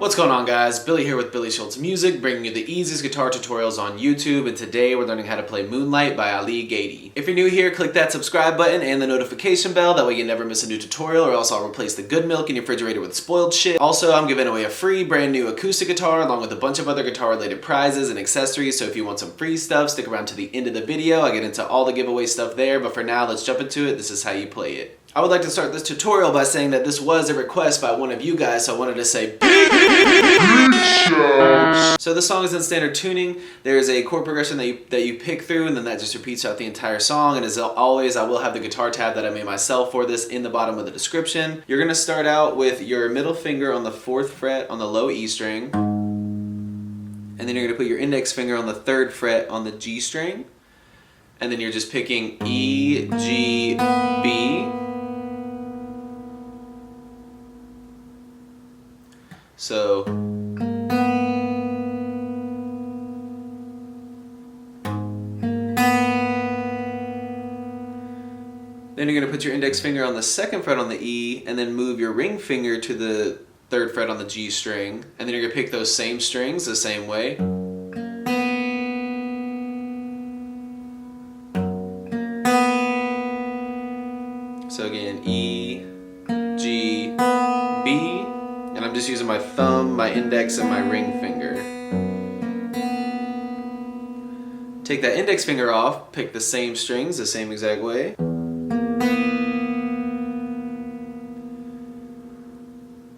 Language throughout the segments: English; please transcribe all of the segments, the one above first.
What's going on, guys? Billy here with billyshultzmusic, bringing you the easiest guitar tutorials on YouTube, and today we're learning how to play Moonlight by Gatie. If you're new here, click that subscribe button and the notification bell, that way you never miss a new tutorial, or else I'll replace the good milk in your refrigerator with spoiled shit. Also, I'm giving away a free brand new acoustic guitar along with a bunch of other guitar related prizes and accessories, so if you want some free stuff, stick around to the end of the video. I'll get into all the giveaway stuff there, but for now, let's jump into it. This is how you play it. I would like to start this tutorial by saying that this was a request by one of you guys, so I wanted to say big shouts. So the song is in standard tuning. There's a chord progression that you pick through, and then that just repeats out the entire song. And as always, I will have the guitar tab that I made myself for this in the bottom of the description. You're gonna start out with your middle finger on the 4th fret on the low E string, and then you're gonna put your index finger on the 3rd fret on the G string, and then you're just picking E, G, B. So then you're going to put your index finger on the 2nd fret on the E, and then move your ring finger to the 3rd fret on the G string, and then you're going to pick those same strings the same way. So again, E, G, B. And I'm just using my thumb, my index, and my ring finger. Take that index finger off, pick the same strings the same exact way.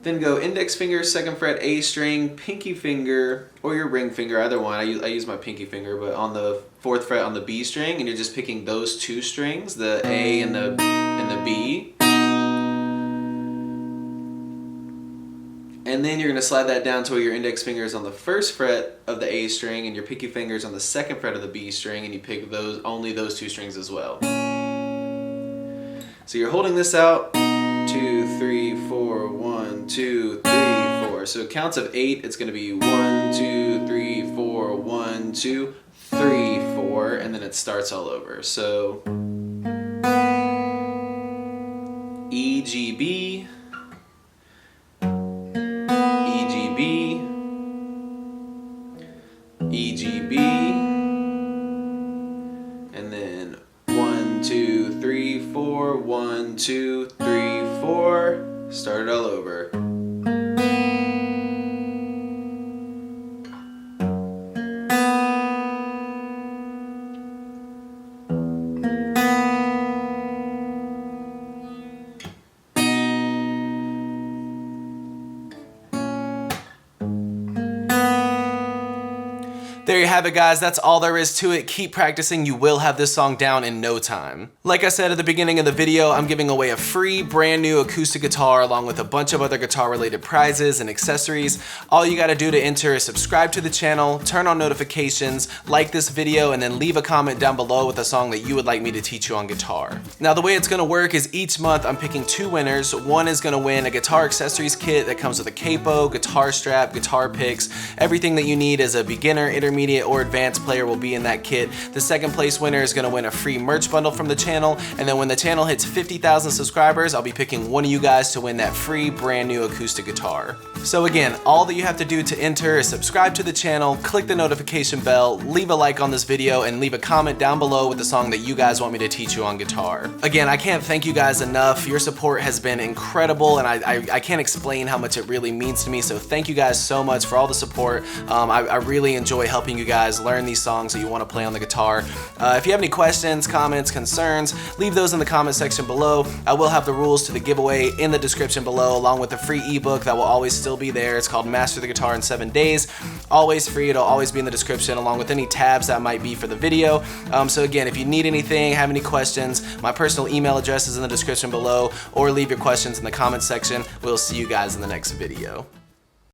Then go index finger, 2nd fret A string, pinky finger, or your ring finger, either one. I use my pinky finger, but on the 4th fret on the B string, and you're just picking those two strings, the A and the B. And then you're going to slide that down to where your index finger is on the 1st fret of the A string and your pinky finger is on the 2nd fret of the B string, and you pick only those two strings as well. So you're holding this out, 2, 3, 4, 1, 2, 3, 4. So counts of 8, it's going to be 1, 2, 3, 4, 1, 2, 3, 4, and then it starts all over. So E, G, B. E, G, B, and then 1, 2, 3, 4, 1, 2, 3, 4, start it all over. There you have it, guys. That's all there is to it. Keep practicing. You will have this song down in no time. Like I said at the beginning of the video, I'm giving away a free brand new acoustic guitar along with a bunch of other guitar related prizes and accessories. All you gotta do to enter is subscribe to the channel, turn on notifications, like this video, and then leave a comment down below with a song that you would like me to teach you on guitar. Now, the way it's gonna work is each month I'm picking 2 winners. One is gonna win a guitar accessories kit that comes with a capo, guitar strap, guitar picks. Everything that you need as a beginner, intermediate, or advanced player will be in that kit. The 2nd place winner is going to win a free merch bundle from the channel, and then when the channel hits 50,000 subscribers, I'll be picking one of you guys to win that free brand new acoustic guitar. So again, all that you have to do to enter is subscribe to the channel, click the notification bell, leave a like on this video, and leave a comment down below with the song that you guys want me to teach you on guitar. Again, I can't thank you guys enough. Your support has been incredible, and I can't explain how much it really means to me, so thank you guys so much for all the support. I really enjoy helping you guys learn these songs that you want to play on the guitar. If you have any questions, comments, concerns, leave those in the comment section below. I will have the rules to the giveaway in the description below, along with the free ebook that will always still be there. It's called Master the Guitar in 7 Days. Always free. It'll always be in the description, along with any tabs that might be for the video. So again, if you need anything, have any questions, my personal email address is in the description below, or leave your questions in the comment section. We'll see you guys in the next video.